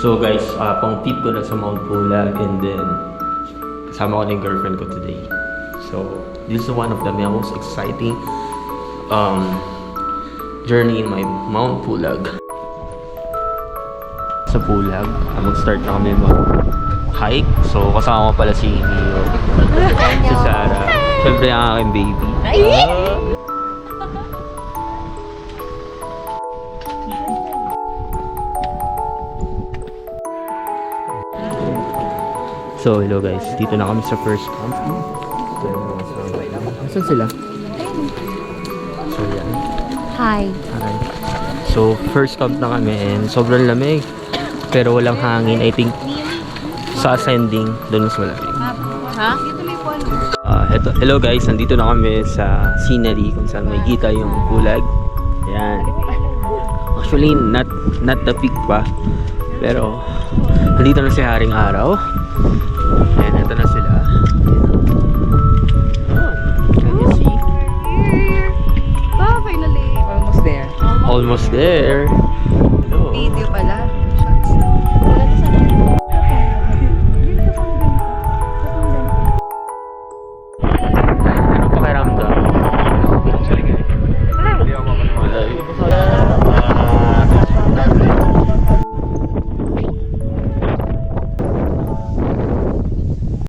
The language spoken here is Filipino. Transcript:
So guys, pang tip ko na sa Mount Pulag, and then kasama ko na yung girlfriend ko today. So this is one of the most exciting journey in my Mount Pulag. Sa Pulag, mag-start na kami mag-hike. So kasama ko pala si Mio, si Sarah, syempre ang aking baby. So hello guys, dito na kami sa first camp. Saan sila? So yan. Hi. Hi. So first camp na kami and sobrang lamig. Pero walang hangin. I think sa ascending, doon mas malamig. Ha? Hello guys, nandito na kami sa scenery kung saan may kita yung Pulag. Ayan. Actually, not the peak pa. Pero, nandito na si Haring Araw. Ayan, ito na sila. Can you see? Oh, finally. Almost there. Almost there.